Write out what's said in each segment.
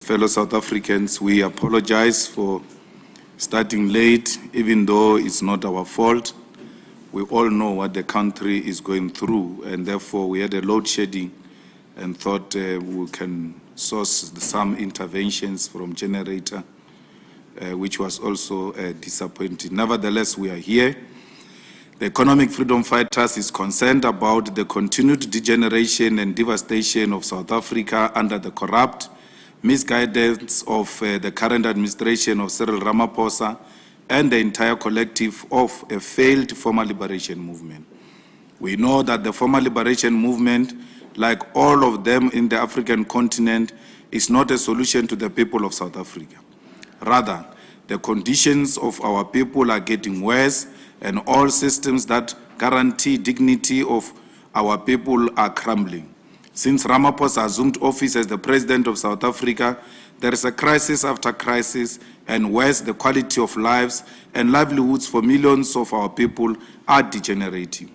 Fellow South Africans, we apologize for starting late, even though it's not our fault. We all know what the country is going through, and therefore we had a load shedding and thought we can source some interventions from generator, which was also disappointing. Nevertheless, we are here. The Economic Freedom Fighters is concerned about the continued degeneration and devastation of South Africa under the corrupt misguidance of the current administration of Cyril Ramaphosa and the entire collective of a failed former liberation movement. We know that the former liberation movement, like all of them in the African continent, is not a solution to the people of South Africa. Rather, the conditions of our people are getting worse, and all systems that guarantee dignity of our people are crumbling. Since Ramaphosa assumed office as the president of South Africa, there is a crisis after crisis, and worse, the quality of lives and livelihoods for millions of our people are degenerating.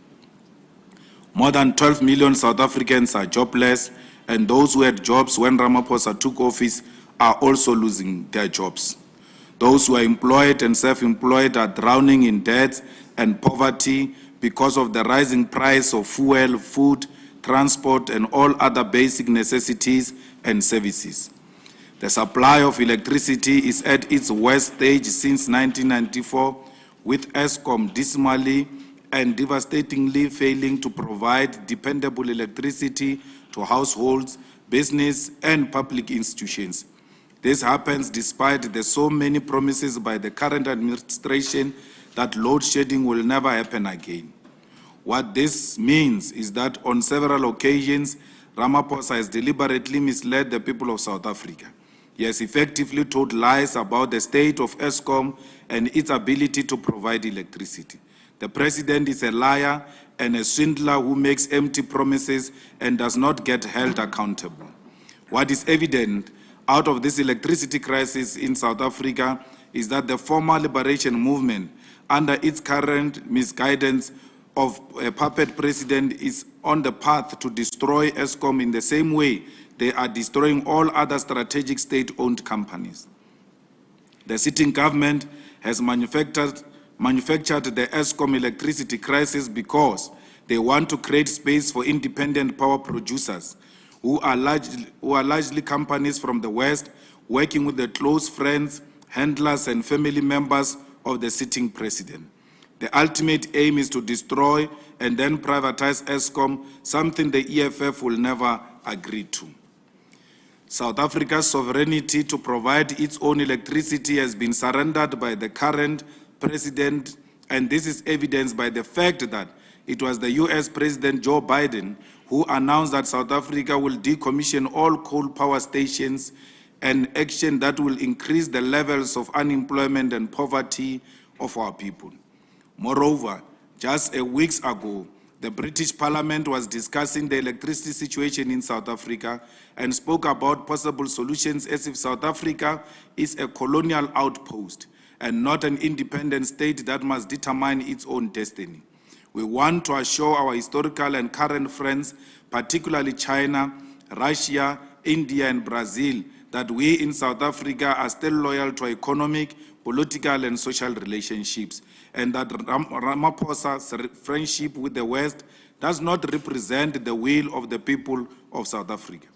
More than 12 million South Africans are jobless, and those who had jobs when Ramaphosa took office are also losing their jobs. Those who are employed and self-employed are drowning in debt and poverty because of the rising price of fuel, food, transport, and all other basic necessities and services. The supply of electricity is at its worst stage since 1994, with Eskom dismally and devastatingly failing to provide dependable electricity to households, business, and public institutions. This happens despite the so many promises by the current administration that load shedding will never happen again. What this means is that on several occasions, Ramaphosa has deliberately misled the people of South Africa. He has effectively told lies about the state of Eskom and its ability to provide electricity. The president is a liar and a swindler who makes empty promises and does not get held accountable. What is evident out of this electricity crisis in South Africa is that the former liberation movement, under its current misguidance of a puppet president, is on the path to destroy Eskom in the same way they are destroying all other strategic state-owned companies. The sitting government has manufactured the Eskom electricity crisis because they want to create space for independent power producers who are largely companies from the West, working with the close friends, handlers, and family members of the sitting president. The ultimate aim is to destroy and then privatize Eskom, something the EFF will never agree to. South Africa's sovereignty to provide its own electricity has been surrendered by the current president, and this is evidenced by the fact that it was the US President Joe Biden who announced that South Africa will decommission all coal power stations, an action that will increase the levels of unemployment and poverty of our people. Moreover, just a week ago, the British Parliament was discussing the electricity situation in South Africa and spoke about possible solutions as if South Africa is a colonial outpost and not an independent state that must determine its own destiny. We want to assure our historical and current friends, particularly China, Russia, India, and Brazil, that we in South Africa are still loyal to economic, political, and social relationships, and that Ramaphosa's friendship with the West does not represent the will of the people of South Africa.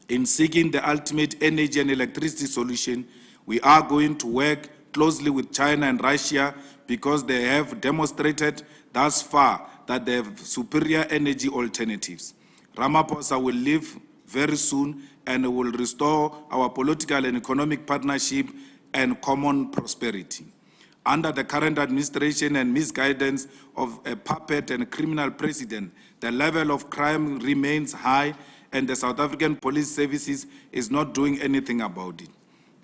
In seeking the ultimate energy and electricity solution, we are going to work closely with China and Russia because they have demonstrated thus far that they have superior energy alternatives. Ramaphosa will leave very soon and will restore our political and economic partnership and common prosperity. Under the current administration and misguidance of a puppet and criminal president, the level of crime remains high and the South African police services is not doing anything about it.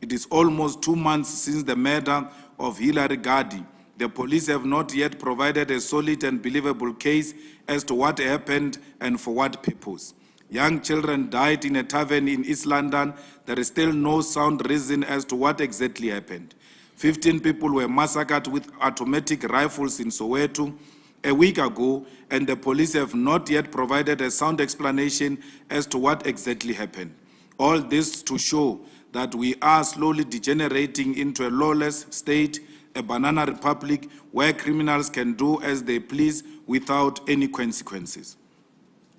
It is almost 2 months since the murder of Hilary Gadi. The police have not yet provided a solid and believable case as to what happened and for what purpose. Young children died in a tavern in East London. There is still no sound reason as to what exactly happened. 15 people were massacred with automatic rifles in Soweto a week ago, and the police have not yet provided a sound explanation as to what exactly happened. All this to show that we are slowly degenerating into a lawless state, a banana republic where criminals can do as they please without any consequences.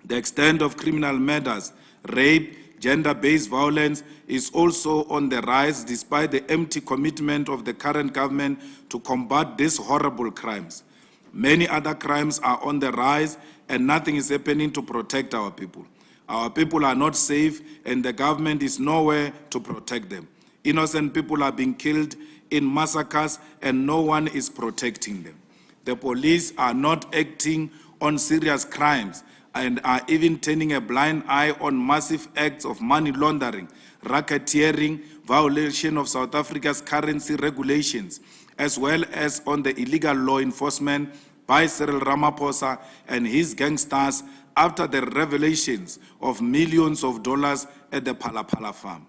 The extent of criminal murders, rape, gender-based violence is also on the rise despite the empty commitment of the current government to combat these horrible crimes. Many other crimes are on the rise and nothing is happening to protect our people. Our people are not safe and the government is nowhere to protect them. Innocent people are being killed in massacres and no one is protecting them. The police are not acting on serious crimes and are even turning a blind eye on massive acts of money laundering, racketeering, violation of South Africa's currency regulations, as well as on the illegal law enforcement by Cyril Ramaphosa and his gangsters after the revelations of millions of dollars at the Phala farm.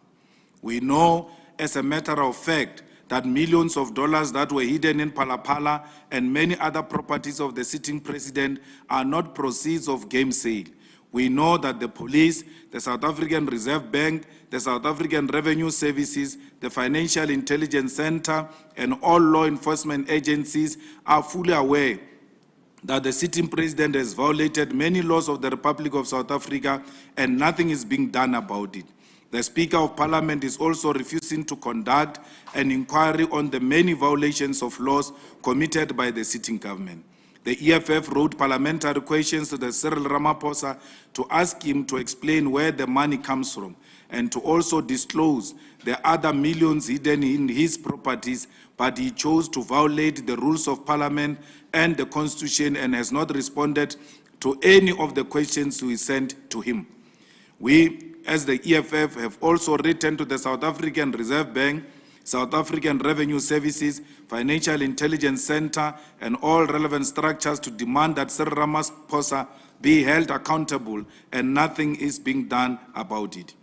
We know, as a matter of fact, that millions of dollars that were hidden in Phala and many other properties of the sitting president are not proceeds of game sale. We know that the police, the South African Reserve Bank, the South African Revenue Services, the Financial Intelligence Center, and all law enforcement agencies are fully aware that the sitting president has violated many laws of the Republic of South Africa and nothing is being done about it. The Speaker of Parliament is also refusing to conduct an inquiry on the many violations of laws committed by the sitting government. The EFF wrote parliamentary questions to the Cyril Ramaphosa to ask him to explain where the money comes from and to also disclose the other millions hidden in his properties, but he chose to violate the rules of Parliament and the Constitution and has not responded to any of the questions we sent to him. We, as the EFF, have also written to the South African Reserve Bank, South African Revenue Services, Financial Intelligence Center, and all relevant structures to demand that Cyril Ramaphosa be held accountable, and nothing is being done about it.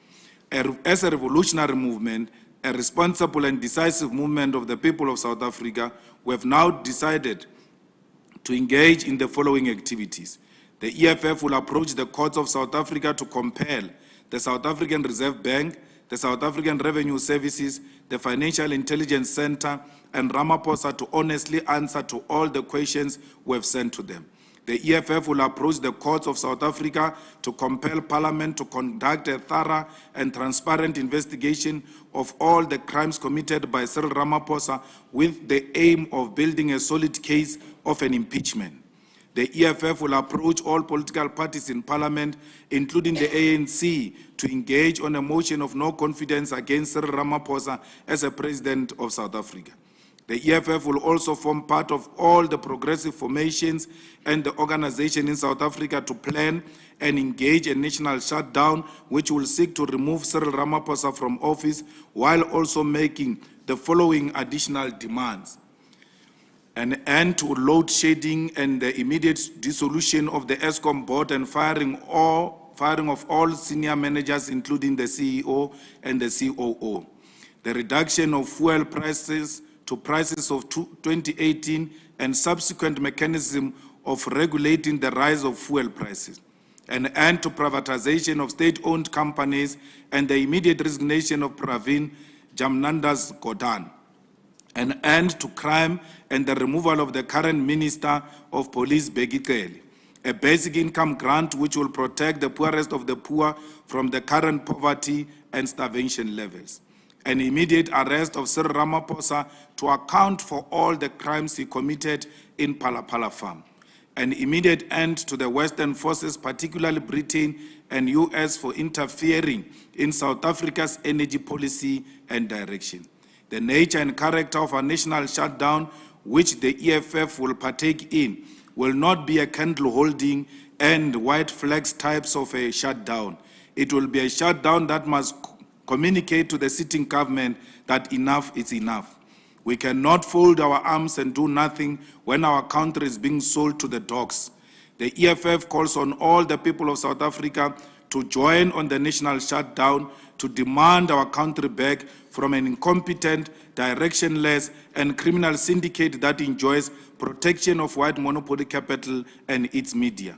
As a revolutionary movement, a responsible and decisive movement of the people of South Africa, we have now decided to engage in the following activities. The EFF will approach the courts of South Africa to compel the South African Reserve Bank, the South African Revenue Services, the Financial Intelligence Center, and Ramaphosa to honestly answer to all the questions we have sent to them. The EFF will approach the courts of South Africa to compel Parliament to conduct a thorough and transparent investigation of all the crimes committed by Cyril Ramaphosa with the aim of building a solid case of an impeachment. The EFF will approach all political parties in Parliament, including the ANC, to engage on a motion of no confidence against Cyril Ramaphosa as a president of South Africa. The EFF will also form part of all the progressive formations and the organization in South Africa to plan and engage a national shutdown which will seek to remove Cyril Ramaphosa from office while also making the following additional demands: an end to load shedding and the immediate dissolution of the ESCOM board and firing of all senior managers, including the CEO and the COO. The reduction of fuel prices to prices of 2018 and subsequent mechanism of regulating the rise of fuel prices. An end to privatization of state-owned companies and the immediate resignation of Pravin Jamnandas Godan. An end to crime and the removal of the current Minister of Police, Bheki Cele. A basic income grant which will protect the poorest of the poor from the current poverty and starvation levels. An immediate arrest of Cyril Ramaphosa to account for all the crimes he committed in Phala farm. An immediate end to the Western forces, particularly Britain and US, for interfering in South Africa's energy policy and direction. The nature and character of a national shutdown, which the EFF will partake in, will not be a candle holding and white flags types of a shutdown. It will be a shutdown that must communicate to the sitting government that enough is enough. We cannot fold our arms and do nothing when our country is being sold to the dogs. The EFF calls on all the people of South Africa to join on the national shutdown to demand our country back from an incompetent, directionless, and criminal syndicate that enjoys protection of white monopoly capital and its media.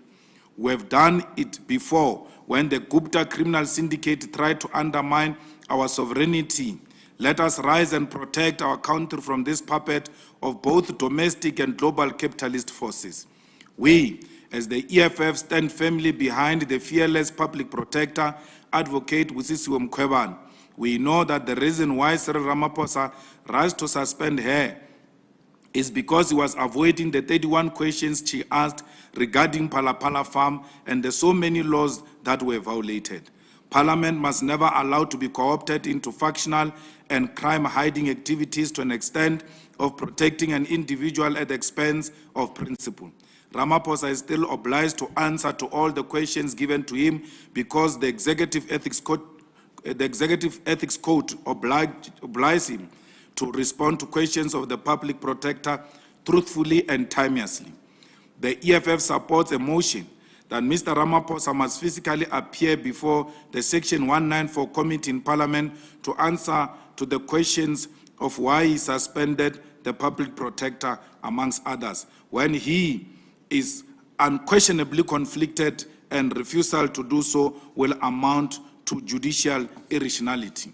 We have done it before when the Gupta criminal syndicate tried to undermine our sovereignty. Let us rise and protect our country from this puppet of both domestic and global capitalist forces. We, as the EFF, stand firmly behind the fearless public protector, Advocate Busisiwe Mkhwebane. We know that the reason why Cyril Ramaphosa rushed to suspend her is because he was avoiding the 31 questions she asked regarding Palapala Farm and the so many laws that were violated. Parliament must never allow to be co-opted into factional and crime-hiding activities to an extent of protecting an individual at the expense of principle. Ramaphosa is still obliged to answer to all the questions given to him because the Executive Ethics Code obliges him to respond to questions of the public protector truthfully and timeously. The EFF supports a motion that Mr. Ramaphosa must physically appear before the Section 194 committee in Parliament to answer to the questions of why he suspended the public protector, amongst others, when he is unquestionably conflicted and refusal to do so will amount to judicial irrationality.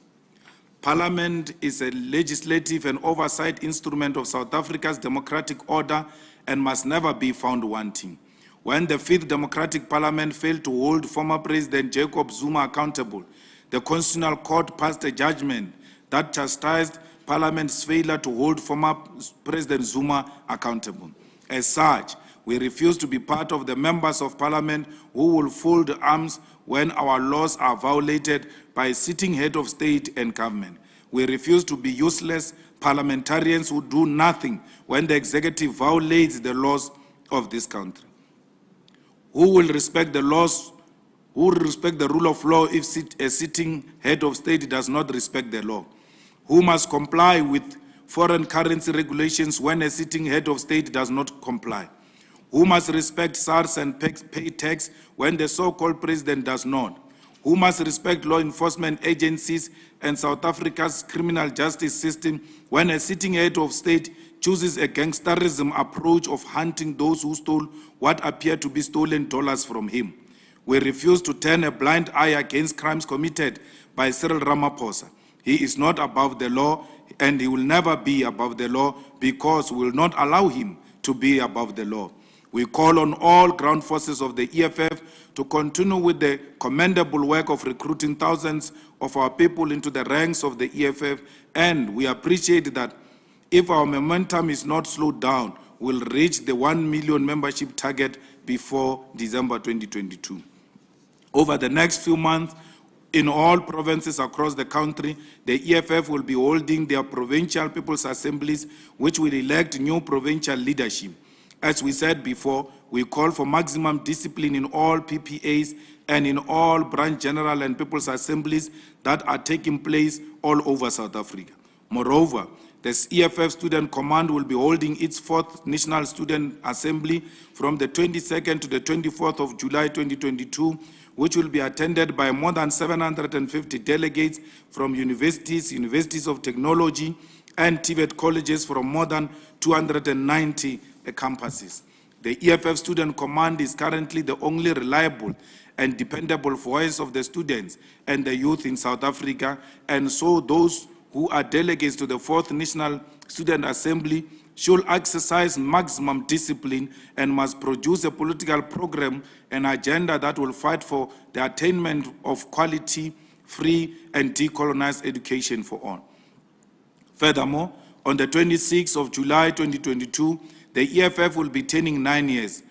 Parliament is a legislative and oversight instrument of South Africa's democratic order and must never be found wanting. When the 5th Democratic Parliament failed to hold former President Jacob Zuma accountable, the Constitutional Court passed a judgment that chastised Parliament's failure to hold former President Zuma accountable. As such, we refuse to be part of the members of Parliament who will fold arms when our laws are violated by a sitting head of state and government. We refuse to be useless parliamentarians who do nothing when the executive violates the laws of this country. Who will respect the laws? Who will respect the rule of law if a sitting head of state does not respect the law? Who must comply with foreign currency regulations when a sitting head of state does not comply? Who must respect SARS and pay tax when the so-called president does not? Who must respect law enforcement agencies and South Africa's criminal justice system when a sitting head of state chooses a gangsterism approach of hunting those who stole what appear to be stolen dollars from him? We refuse to turn a blind eye against crimes committed by Cyril Ramaphosa. He is not above the law and he will never be above the law because we will not allow him to be above the law. We call on all ground forces of the EFF to continue with the commendable work of recruiting thousands of our people into the ranks of the EFF, and we appreciate that if our momentum is not slowed down, we'll reach the 1 million membership target before December 2022. Over the next few months, in all provinces across the country, the EFF will be holding their provincial people's assemblies, which will elect new provincial leadership. As we said before, we call for maximum discipline in all PPAs and in all branch general and people's assemblies that are taking place all over South Africa. Moreover, the EFF Student Command will be holding its 4th National Student Assembly from the 22nd to the 24th of July 2022, which will be attended by more than 750 delegates from universities, universities of technology, and TVET colleges from more than 290 campuses. The EFF Student Command is currently the only reliable and dependable voice of the students and the youth in South Africa, and so those who are delegates to the 4th National Student Assembly should exercise maximum discipline and must produce a political program and agenda that will fight for the attainment of quality, free, and decolonized education for all. Furthermore, on the 26th of July 2022, the EFF will be turning 9 years,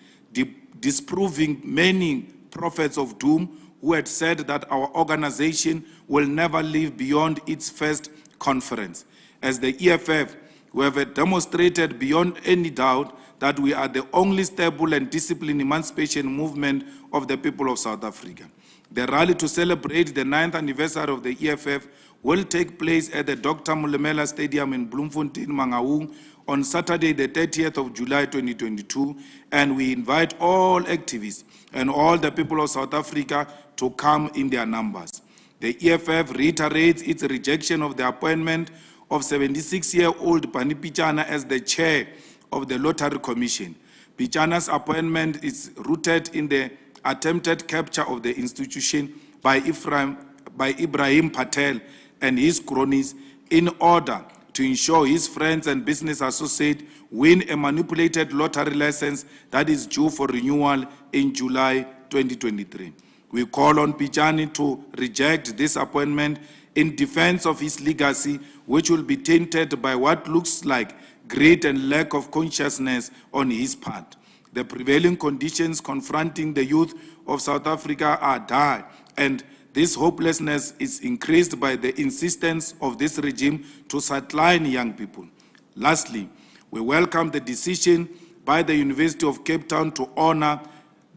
disproving many prophets of doom who had said that our organization will never live beyond its first conference. As the EFF, we have demonstrated beyond any doubt that we are the only stable and disciplined emancipation movement of the people of South Africa. The rally to celebrate the 9th anniversary of the EFF will take place at the Dr. Molemela Stadium in Bloemfontein, Mangaung, on Saturday, the 30th of July 2022, and we invite all activists and all the people of South Africa to come in their numbers. The EFF reiterates its rejection of the appointment of 76-year-old Pani Pichana as the chair of the Lottery Commission. Pichana's appointment is rooted in the attempted capture of the institution by Ibrahim Patel and his cronies in order to ensure his friends and business associates win a manipulated lottery license that is due for renewal in July 2023. We call on Pichani to reject this appointment in defense of his legacy, which will be tainted by what looks like greed and lack of consciousness on his part. The prevailing conditions confronting the youth of South Africa are dire, and this hopelessness is increased by the insistence of this regime to sideline young people. Lastly, we welcome the decision by the University of Cape Town to honor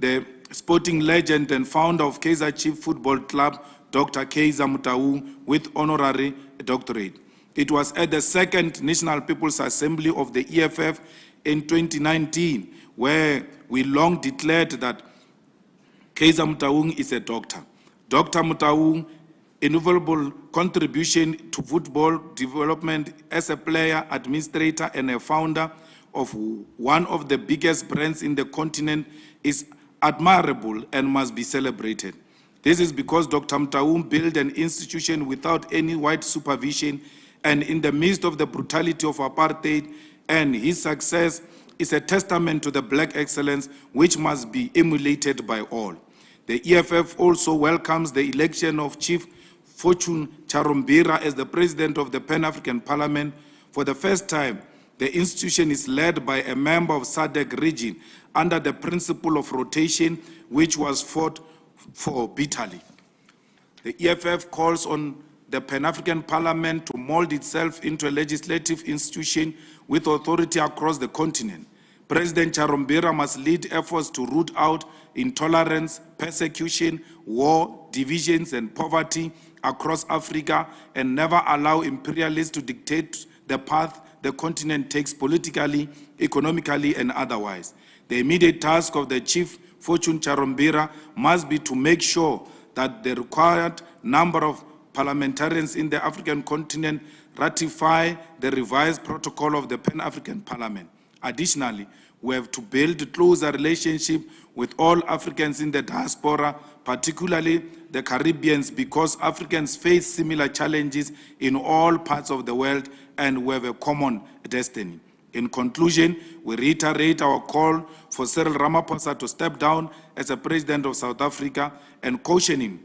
the sporting legend and founder of Kaizer Chiefs Football Club, Dr. Kaizer Motaung, with honorary doctorate. It was at the second National People's Assembly of the EFF in 2019, where we long declared that Kaizer Motaung is a doctor. Dr. Motaung's invaluable contribution to football development as a player, administrator, and a founder of one of the biggest brands in the continent is admirable and must be celebrated. This is because Dr. Motaung built an institution without any white supervision and in the midst of the brutality of apartheid, and his success is a testament to the black excellence which must be emulated by all. The EFF also welcomes the election of Chief Fortune Charombira as the President of the Pan-African Parliament. For the first time, the institution is led by a member of SADC region under the principle of rotation, which was fought for bitterly. The EFF calls on the Pan-African Parliament to mold itself into a legislative institution with authority across the continent. President Charombira must lead efforts to root out intolerance, persecution, war, divisions, and poverty across Africa and never allow imperialists to dictate the path the continent takes politically, economically, and otherwise. The immediate task of the Chief Fortune Charombira must be to make sure that the required number of parliamentarians in the African continent ratify the revised protocol of the Pan-African Parliament. Additionally, we have to build a closer relationship with all Africans in the diaspora, particularly the Caribbeans, because Africans face similar challenges in all parts of the world and we have a common destiny. In conclusion, we reiterate our call for Cyril Ramaphosa to step down as a president of South Africa and caution him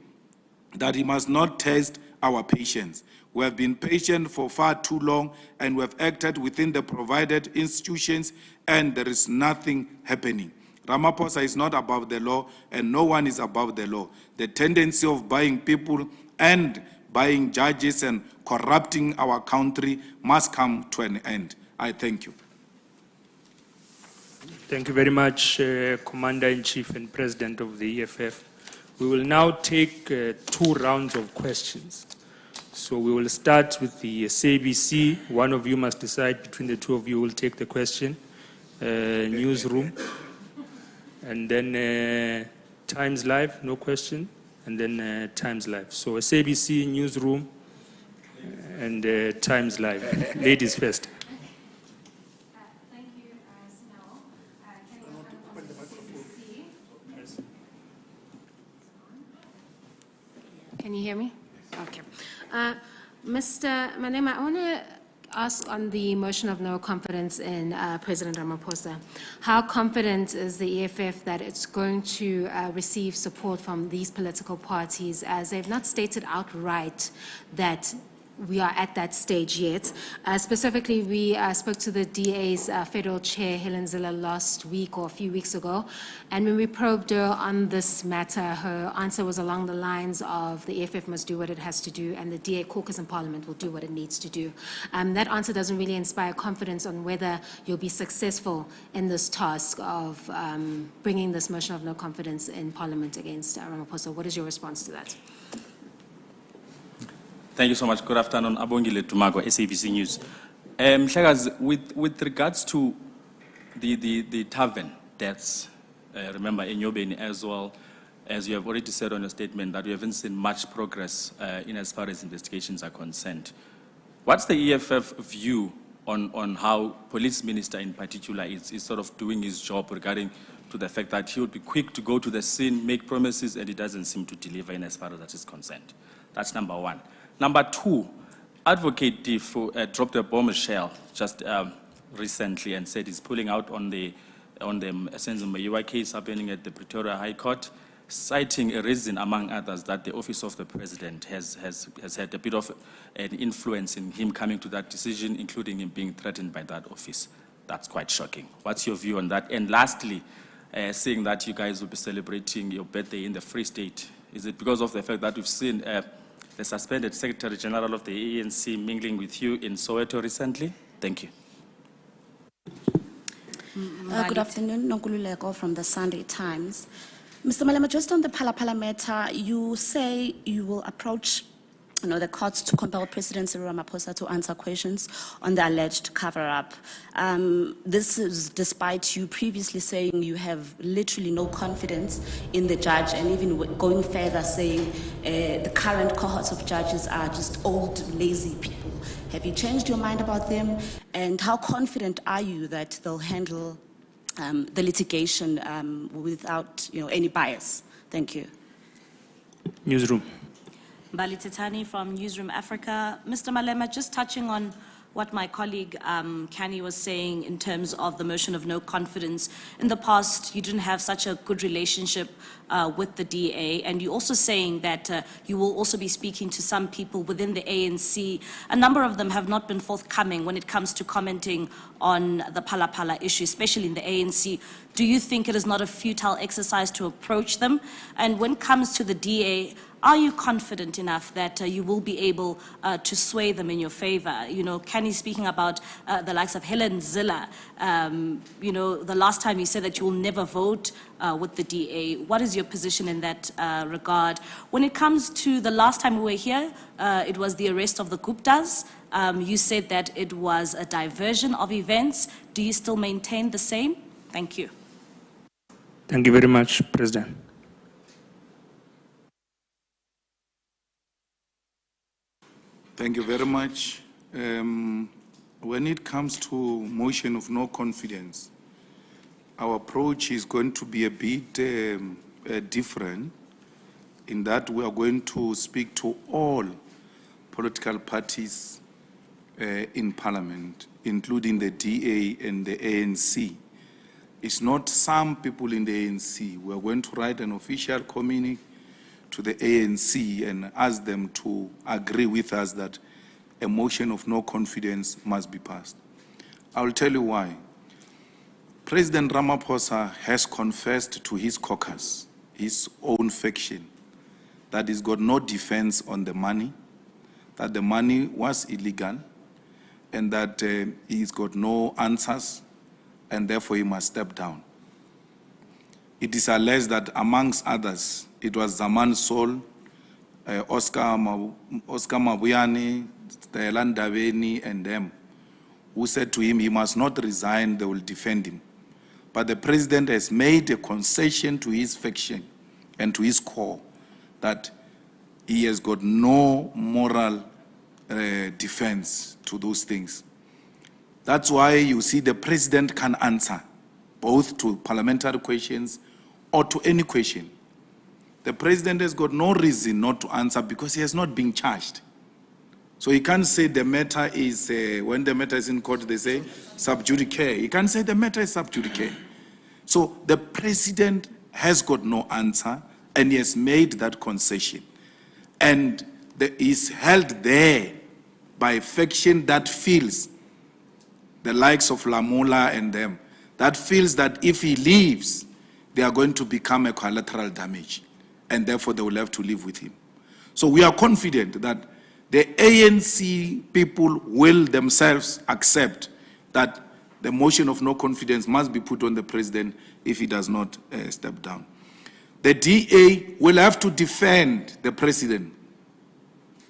that he must not test our patience. We have been patient for far too long and we have acted within the provided institutions and there is nothing happening. Ramaphosa is not above the law and no one is above the law. The tendency of buying people and buying judges and corrupting our country must come to an end. I thank you. Thank you very much, Commander-in-Chief and President of the EFF. We will now take 2 rounds of questions. So we will start with the SABC. One of you must decide between the 2 of you who will take the question. Newsroom. And then Times Live, no question. And then Times Live. So SABC, Newsroom, and Times Live. Ladies first. Thank you, Cyril. Can you SABC? Can you hear me? Okay. Mr. Malema, I want to ask on the motion of no confidence in President Ramaphosa. How confident is the EFF that it's going to receive support from these political parties, as they've not stated outright that we are at that stage yet? Specifically, we spoke to the DA's federal chair, Helen Zille, last week or a few weeks ago, and when we probed her on this matter, her answer was along the lines of the EFF must do what it has to do and the DA caucus in Parliament will do what it needs to do. That answer doesn't really inspire confidence on whether you'll be successful in this task of bringing this motion of no confidence in Parliament against Ramaphosa. What is your response to that? Thank you so much. Good afternoon. Abongile Tumagwa, SABC News. Mhlekazi, with regards to the tavern deaths, remember in Yobeni as well, as you have already said on your statement, that we haven't seen much progress in as far as investigations are concerned. What's the EFF view on how police minister in particular is sort of doing his job regarding to the fact that he would be quick to go to the scene, make promises, and he doesn't seem to deliver in as far as that is concerned. That's number one. Number two, Advocate Tifo dropped a bombshell just recently and said he's pulling out on the Senzo case happening at the Pretoria High Court, citing a reason, among others, that the Office of the President has had a bit of an influence in him coming to that decision, including him being threatened by that office. That's quite shocking. What's your view on that? And lastly, seeing that you guys will be celebrating your birthday in the Free State, is it because of the fact that we've seen the suspended Secretary General of the ANC mingling with you in Soweto recently? Thank you. Good afternoon, Nonkululeko from the Sunday Times. Mr. Malema, just on the Phala matter, you say you will approach the courts to compel President Cyril Ramaphosa to answer questions on the alleged cover-up. This is despite you previously saying you have literally no confidence in the judge, and even going further saying the current cohorts of judges are just old, lazy people. Have you changed your mind about them? And how confident are you that they'll handle the litigation without any bias? Thank you. Newsroom. Mbali Titani from Newsroom Africa. Mr. Malema, just touching on what my colleague Kani was saying in terms of the motion of no confidence. In the past, you didn't have such a good relationship with the DA, and you're also saying that you will also be speaking to some people within the ANC. A number of them have not been forthcoming when it comes to commenting on the Phala issue, especially in the ANC. Do you think it is not a futile exercise to approach them? And when it comes to the DA, are you confident enough that you will be able to sway them in your favor? Kenny speaking about the likes of Helen Ziller, the last time you said that you will never vote with the DA. What is your position in that regard? When it comes to the last time we were here, it was the arrest of the Guptas. You said that it was a diversion of events. Do you still maintain the same? Thank you. Thank you very much, President. Thank you very much. When it comes to motion of no confidence, our approach is going to be a bit different in that we are going to speak to all political parties in Parliament, including the DA and the ANC. It's not some people in the ANC. We are going to write an official communique to the ANC and ask them to agree with us that a motion of no confidence must be passed. I will tell you why. President Ramaphosa has confessed to his caucus, his own faction, that he's got no defense on the money, that the money was illegal, and that he's got no answers, and therefore he must step down. It is alleged that, amongst others, it was Zaman Sol, Oscar Mabuyane, Stella Ndabeni, and them, who said to him he must not resign, they will defend him. But the president has made a concession to his faction and to his core that he has got no moral defense to those things. That's why you see the president can answer both to parliamentary questions or to any question. The president has got no reason not to answer because he has not been charged. So he can't say the matter is, when the matter is in court, they say sub judice. He can't say the matter is sub judice. So the president has got no answer, and he has made that concession. And is held there by a faction that feels, the likes of Lamola and them, that feels that if he leaves, they are going to become a collateral damage, and therefore they will have to live with him. So we are confident that the ANC people will themselves accept that the motion of no confidence must be put on the president if he does not step down. The DA will have to defend the president.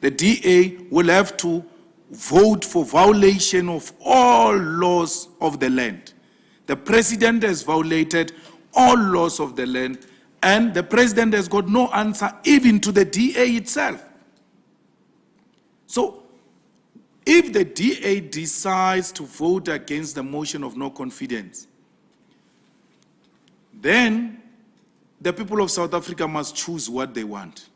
The DA will have to vote for violation of all laws of the land. The president has violated all laws of the land, and the president has got no answer even to the DA itself. So If the DA decides to vote against the motion of no confidence, then the people of South Africa must choose what they want.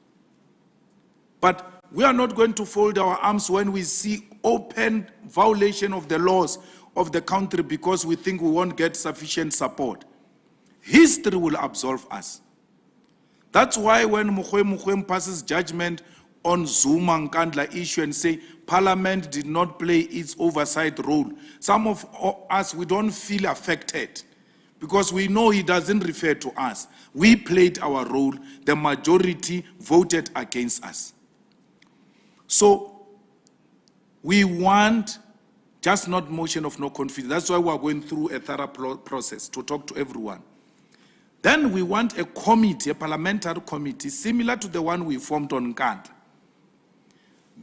But we are not going to fold our arms when we see open violation of the laws of the country because we think we won't get sufficient support. History will absolve us. That's why when Mogoeng passes judgment on Zuma Nkandla issue and say Parliament did not play its oversight role, some of us, we don't feel affected because we know he doesn't refer to us. We played our role. The majority voted against us. So we want just not motion of no confidence. That's why we're going through a thorough process to talk to everyone. Then we want a committee, a parliamentary committee, similar to the one we formed on Nkandla.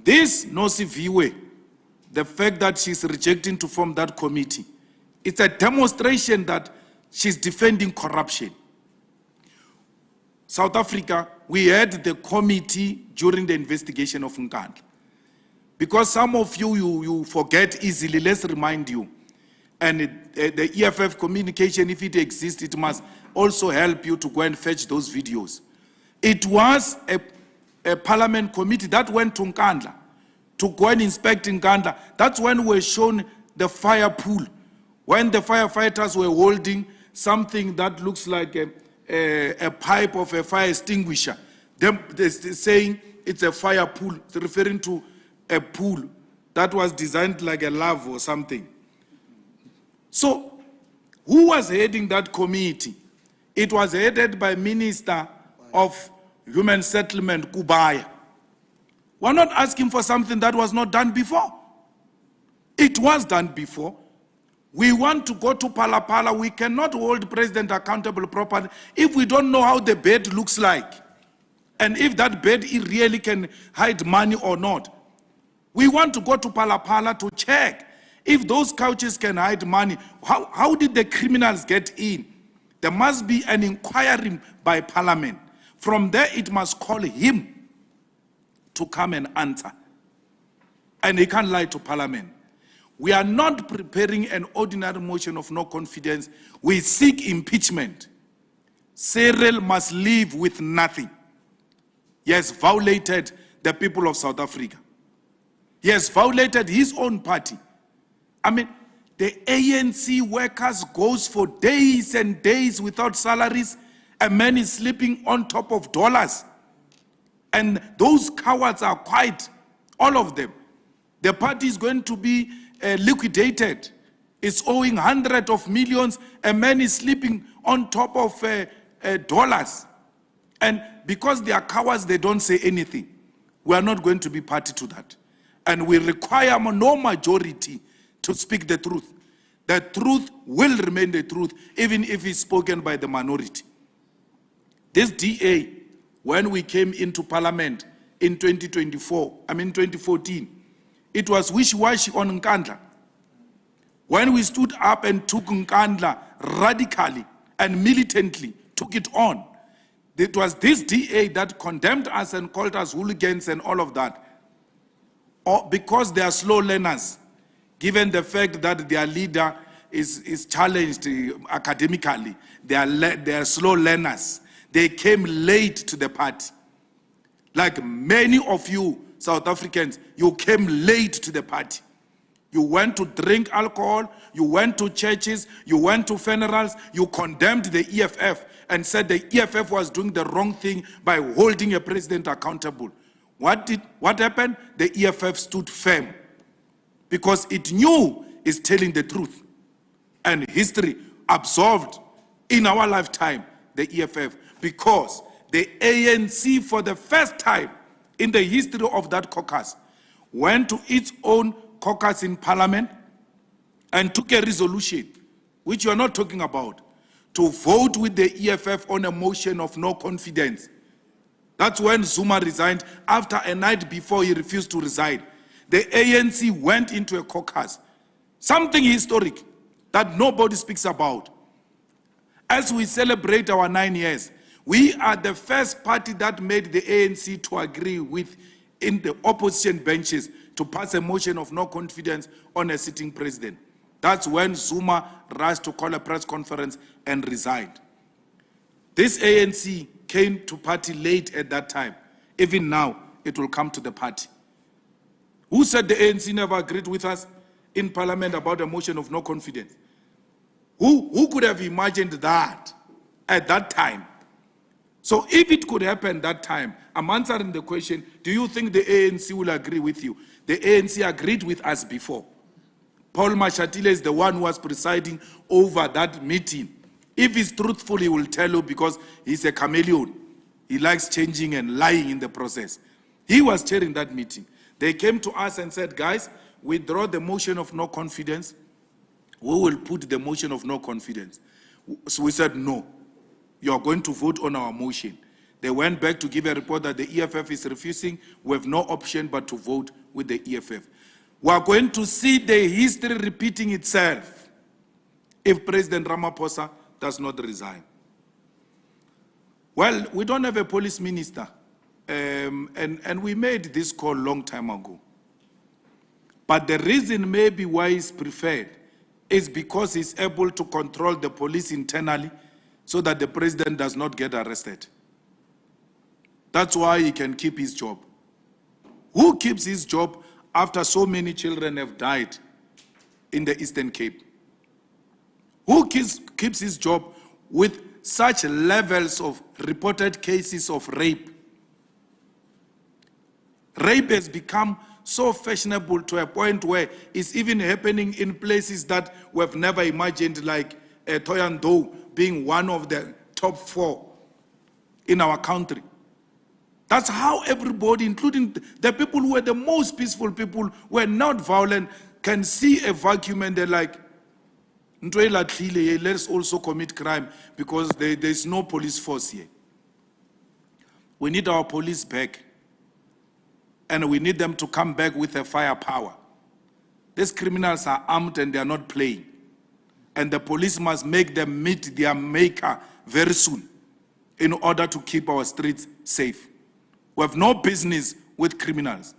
This Nosiviwe, the fact that she's rejecting to form that committee, it's a demonstration that she's defending corruption. South Africa, we had the committee during the investigation of Nkandla. Because some of you forget easily, let's remind you. And the EFF communication, if it exists, it must also help you to go and fetch those videos. It was a parliament committee that went to Nkandla to go and inspect Nkandla. That's when we were shown the fire pool, when the firefighters were holding something that looks like a pipe of a fire extinguisher. They're saying it's a fire pool, it's referring to a pool that was designed like a lava or something. So, who was heading that committee? It was headed by Minister of Human Settlement, Kubaya. We're not asking for something that was not done before. It was done before. We want to go to Pala. We cannot hold the president accountable properly if we don't know how the bed looks like. And if that bed really can hide money or not. We want to go to Pala to check if those couches can hide money. How did the criminals get in? There must be an inquiry by Parliament. From there, it must call him to come and answer. And he can't lie to Parliament. We are not preparing an ordinary motion of no confidence. We seek impeachment. Cyril must leave with nothing. He has violated the people of South Africa. He has violated his own party. I mean, the ANC workers goes for days and days without salaries. A man is sleeping on top of dollars. And those cowards are quiet, all of them. The party is going to be liquidated. It's owing hundreds of millions. A man is sleeping on top of dollars. And because they are cowards, they don't say anything. We are not going to be party to that. And we require no majority to speak the truth. The truth will remain the truth, even if it's spoken by the minority. This DA, when we came into Parliament in 2014, it was wishy-washy on Nkandla. When we stood up and took Nkandla radically and militantly, took it on, it was this DA that condemned us and called us hooligans and all of that. Because they are slow learners, given the fact that their leader is challenged academically. They are slow learners. They came late to the party. Like many of you South Africans, you came late to the party. You went to drink alcohol, you went to churches, you went to funerals, you condemned the EFF and said the EFF was doing the wrong thing by holding a president accountable. What happened? The EFF stood firm because it knew it's telling the truth. And history absolved in our lifetime the EFF because the ANC, for the first time in the history of that caucus, went to its own caucus in Parliament and took a resolution, which you are not talking about, to vote with the EFF on a motion of no confidence. That's when Zuma resigned. After a night before he refused to resign, the ANC went into a caucus, something historic that nobody speaks about. As we celebrate our 9 years, we are the first party that made the ANC to agree with, in the opposition benches, to pass a motion of no confidence on a sitting president. That's when Zuma rushed to call a press conference and resigned. This ANC came to party late at that time. Even now, it will come to the party. Who said the ANC never agreed with us in Parliament about a motion of no confidence? Who could have imagined that at that time? So if it could happen that time, I'm answering the question, do you think the ANC will agree with you? The ANC agreed with us before. Paul Mashatile is the one who was presiding over that meeting. If he's truthful, he will tell you because he's a chameleon. He likes changing and lying in the process. He was chairing that meeting. They came to us and said, guys, withdraw the motion of no confidence. We will put the motion of no confidence. So we said, no, you're going to vote on our motion. They went back to give a report that the EFF is refusing. We have no option but to vote with the EFF. We are going to see the history repeating itself if President Ramaphosa does not resign. Well, we don't have a police minister, and we made this call long time ago. But the reason maybe why he's preferred is because he's able to control the police internally so that the president does not get arrested. That's why he can keep his job. Who keeps his job after so many children have died in the Eastern Cape? Who keeps his job with such levels of reported cases of rape? Rape has become so fashionable to a point where it's even happening in places that we have never imagined, like Thohoyandou being one of the top 4 in our country. That's how everybody, including the people who were the most peaceful people, who were not violent, can see a vacuum and they're like, let's also commit crime because there's no police force here. We need our police back. And we need them to come back with a firepower. These criminals are armed and they are not playing. And the police must make them meet their maker very soon in order to keep our streets safe. We have no business with criminals.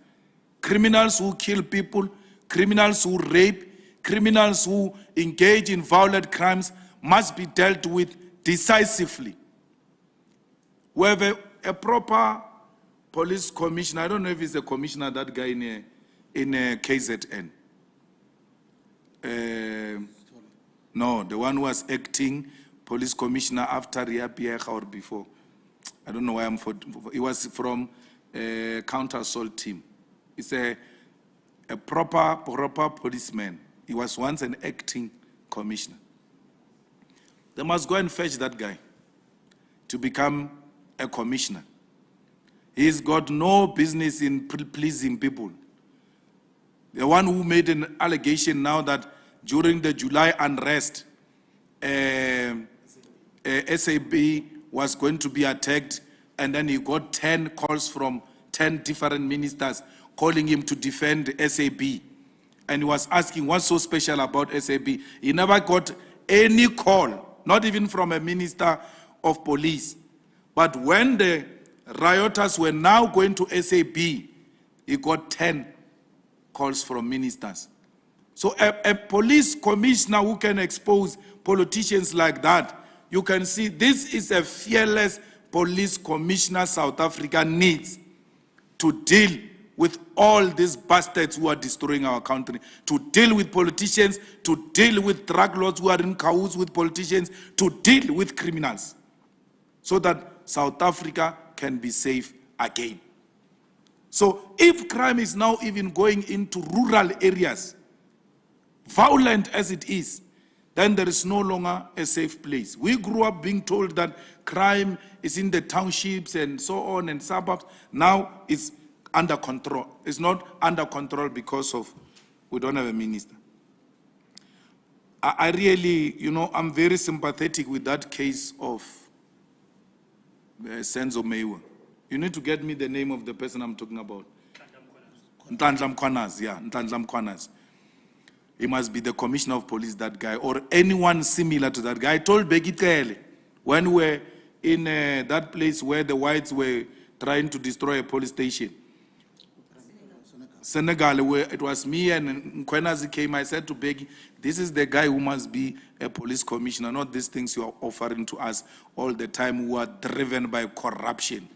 Criminals who kill people, criminals who rape, criminals who engage in violent crimes must be dealt with decisively. We have a proper police commissioner. I don't know if he's a commissioner, that guy in KZN. No, the one who was acting police commissioner after Ria Pierre or before. I don't know why I'm for. He was from counter assault team. He's a proper policeman. He was once an acting commissioner. They must go and fetch that guy to become a commissioner. He's got no business in pleasing people. The one who made an allegation now that during the July unrest, SAB was going to be attacked, and then he got 10 calls from 10 different ministers calling him to defend SAB. And he was asking what's so special about SAB. He never got any call, not even from a minister of police. But when the rioters were now going to SAB, he got 10 calls from ministers. So a police commissioner who can expose politicians like that, you can see this is a fearless police commissioner South Africa needs to deal with all these bastards who are destroying our country, to deal with politicians, to deal with drug lords who are in cahoots with politicians, to deal with criminals, so that South Africa can be safe again. So if crime is now even going into rural areas, violent as it is, then there is no longer a safe place. We grew up being told that crime is in the townships and so on and suburbs. Now it's under control. It's not under control because of we don't have a minister. I really, I'm very sympathetic with that case of Senzo Mewa. You need to get me the name of the person I'm talking about. Ntandla Mkhwanazi, yeah, Ntandla Mkhwanazi. He must be the commissioner of police, that guy, or anyone similar to that guy. I told Begitele when we were in that place where the whites were trying to destroy a police station. Senegal, where it was me and Nkwenazi came, I said to Begi, this is the guy who must be a police commissioner, not these things you are offering to us all the time, who are driven by corruption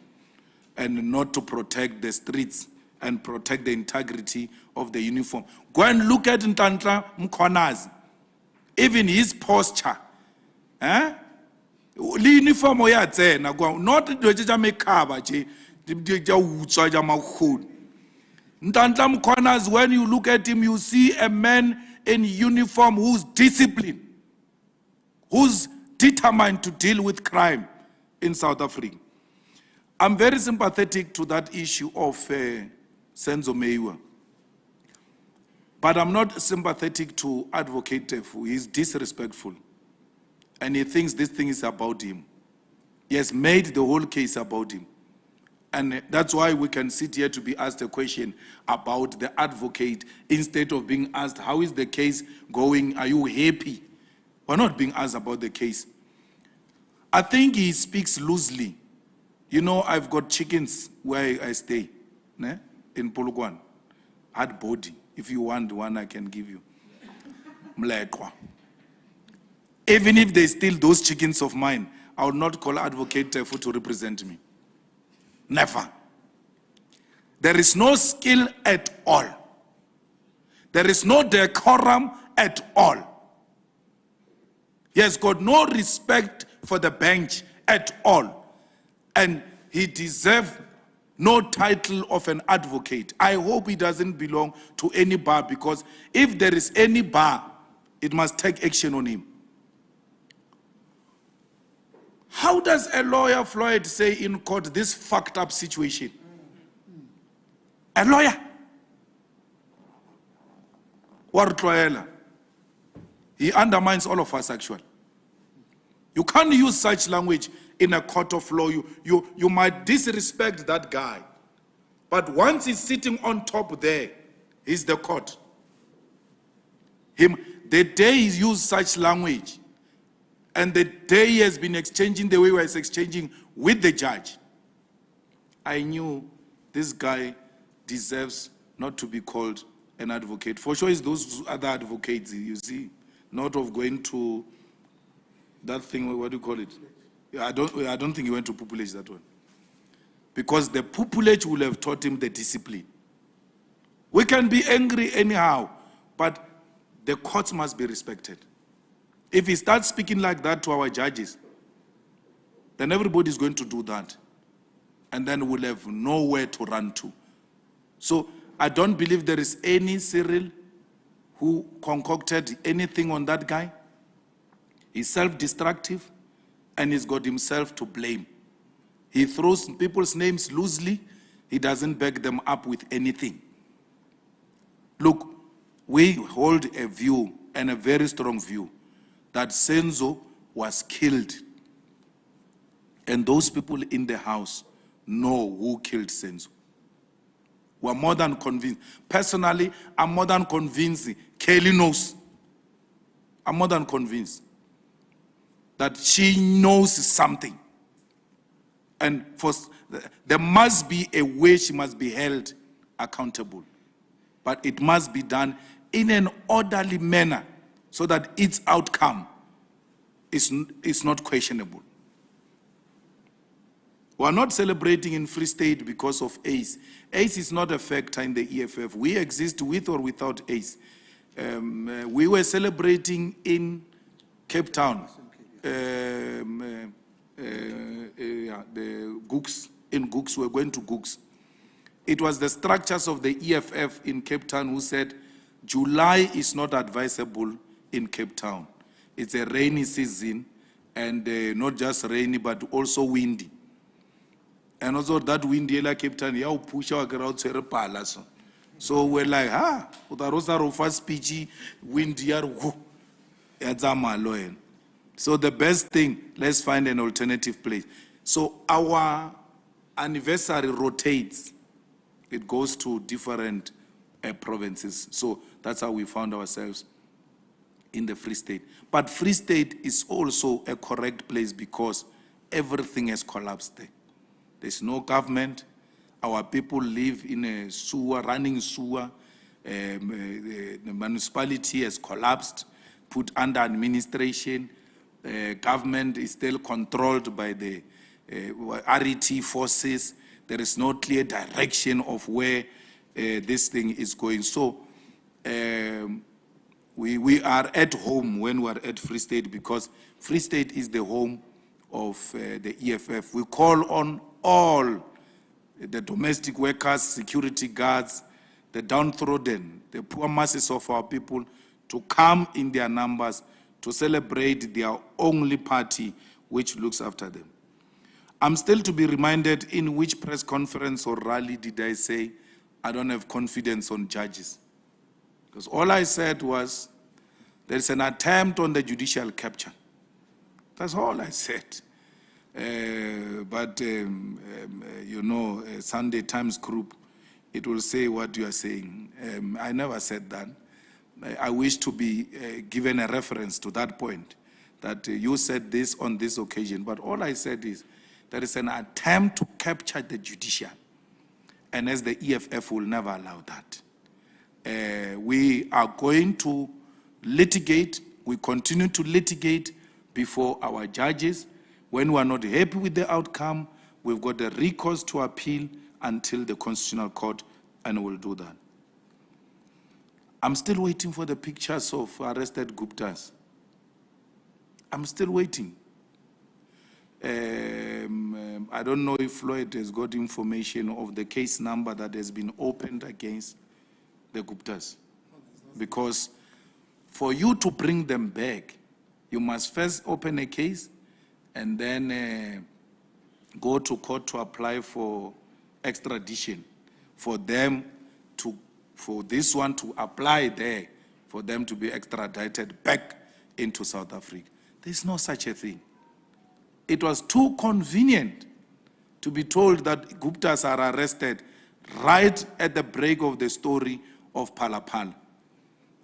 and not to protect the streets and protect the integrity of the uniform. Go and look at Ntantla Nkwenazi, even his posture. Eh? The uniform not the make cover, Ntantla Nkwenazi, when you look at him, you see a man in uniform who's disciplined, who's determined to deal with crime in South Africa. I'm very sympathetic to that issue of Senzo Meyiwa. But I'm not sympathetic to Advocate Tefu. He's disrespectful. And he thinks this thing is about him. He has made the whole case about him. And that's why we can sit here to be asked a question about the advocate instead of being asked, how is the case going? Are you happy? We're not being asked about the case. I think he speaks loosely. You know, I've got chickens where I stay, ne? In Polokwane. Hard body. If you want one, I can give you. Mlekwa. Even if they steal those chickens of mine, I will not call Advocate Tefu to represent me. Never. There is no skill at all. There is no decorum at all. He has got no respect for the bench at all. And he deserves no title of an advocate. I hope he doesn't belong to any bar, because if there is any bar, it must take action on him. How does a lawyer, Floyd, say in court this fucked up situation? A lawyer. Wartloela. He undermines all of us, actually. You can't use such language in a court of law. You might disrespect that guy. But once he's sitting on top there, he's the court. The day he used such language, and the day he has been exchanging the way he was exchanging with the judge, I knew this guy deserves not to be called an advocate. For sure, it's those other advocates, you see, not of going to that thing, what do you call it? I don't think he went to pupillage, that one. Because the pupillage will have taught him the discipline. We can be angry anyhow, but the courts must be respected. If he starts speaking like that to our judges, then everybody is going to do that. And then we'll have nowhere to run to. So I don't believe there is any Cyril who concocted anything on that guy. He's self-destructive, and he's got himself to blame. He throws people's names loosely. He doesn't back them up with anything. Look, we hold a view, and a very strong view, that Senzo was killed. And those people in the house know who killed Senzo. We're more than convinced. Personally, I'm more than convinced Kelly knows. I'm more than convinced that she knows something. And there must be a way she must be held accountable. But it must be done in an orderly manner, so that its outcome is not questionable. We are not celebrating in Free State because of ACE. ACE is not a factor in the EFF. We exist with or without ACE. We were celebrating in Cape Town, the Gooks, in Gooks, we were going to Gooks. It was the structures of the EFF in Cape Town who said, July is not advisable in Cape Town. It's a rainy season, and not just rainy, but also windy. And also that windy like Cape Town, yeah, push our crowd to palace. So we're like, Utarosa speechy, windy, so the best thing, let's find an alternative place. So our anniversary rotates. It goes to different provinces. So that's how we found ourselves in the Free State. But Free State is also a correct place because everything has collapsed there. There's no government. Our people live in a sewer, running sewer. The municipality has collapsed, put under administration. Government is still controlled by the RET forces. There is no clear direction of where this thing is going. So we are at home when we are at Free State, because Free State is the home of the EFF. We call on all the domestic workers, security guards, the downtrodden, the poor masses of our people to come in their numbers to celebrate their only party which looks after them. I'm still to be reminded in which press conference or rally did I say I don't have confidence on judges. Because all I said was there's an attempt on the judicial capture. That's all I said. You know, Sunday Times group, it will say what you are saying. I never said that. I wish to be given a reference to that point, that you said this on this occasion. But all I said is there is an attempt to capture the judicial. And as the EFF will never allow that. We are going to litigate. We continue to litigate before our judges. When we are not happy with the outcome, we've got a recourse to appeal until the Constitutional Court, and we'll do that. I'm still waiting for the pictures of arrested Guptas. I'm still waiting. I don't know if Floyd has got information of the case number that has been opened against the Guptas. Because for you to bring them back, you must first open a case and then go to court to apply for extradition, for them to, for this one to apply there, for them to be extradited back into South Africa. There's no such a thing. It was too convenient to be told that Guptas are arrested right at the break of the story of Palapala.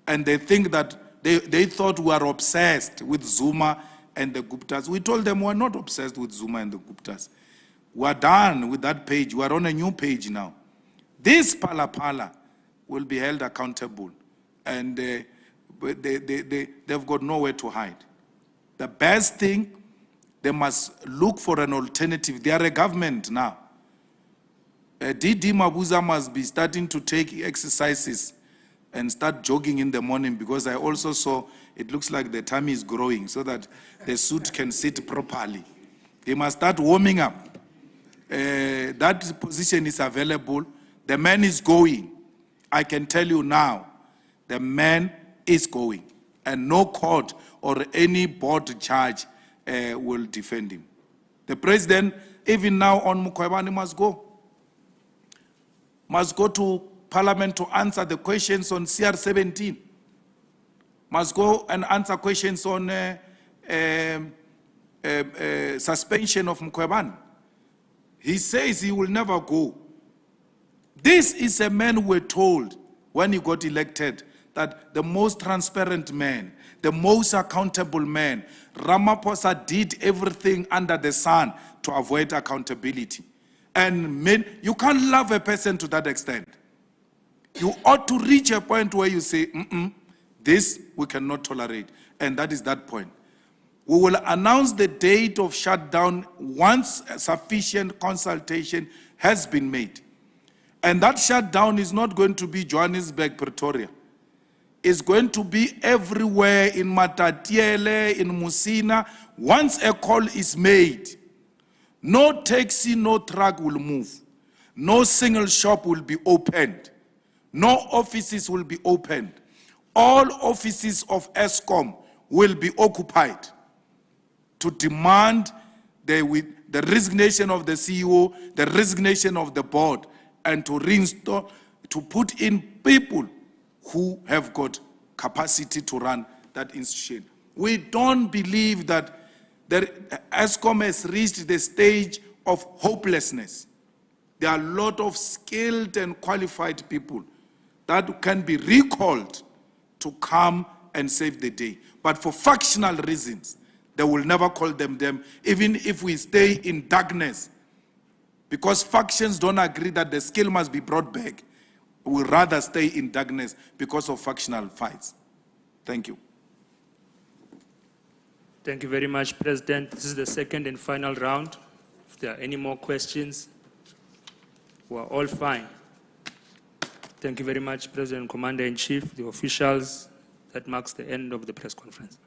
And they think that they thought we are obsessed with Zuma and the Guptas. We told them we're not obsessed with Zuma and the Guptas. We're done with that page. We're on a new page now. This Palapala will be held accountable, and they've got nowhere to hide. The best thing, they must look for an alternative. They are a government now. Didi Mabuza must be starting to take exercises and start jogging in the morning, because I also saw it looks like the tummy is growing so that the suit can sit properly. They must start warming up. That position is available. The man is going. I can tell you now, the man is going. And no court or any board judge will defend him. The president, even now on Mukwebane, must go. Must go to Parliament to answer the questions on CR17. Must go and answer questions on suspension of Mukwebane. He says he will never go. This is a man who were told when he got elected that the most transparent man, the most accountable man, Ramaphosa did everything under the sun to avoid accountability. And men, you can't love a person to that extent. You ought to reach a point where you say, this we cannot tolerate. And that is that point. We will announce the date of shutdown once sufficient consultation has been made. And that shutdown is not going to be Johannesburg, Pretoria. It's going to be everywhere in Matatiele, in Musina. Once a call is made, no taxi, no truck will move. No single shop will be opened. No offices will be opened. All offices of ESCOM will be occupied to demand the resignation of the CEO, the resignation of the board, and to reinstall, to put in people who have got capacity to run that institution. We don't believe that ESCOM has reached the stage of hopelessness. There are a lot of skilled and qualified people that can be recalled to come and save the day. But for factional reasons, they will never call them. Even if we stay in darkness, Because factions don't agree that the skill must be brought back, will rather stay in darkness because of factional fights. Thank you. Thank you very much, President. This is the second and final round. If there are any more questions, we're all fine. Thank you very much, President, Commander-in-Chief, the officials. That marks the end of the press conference.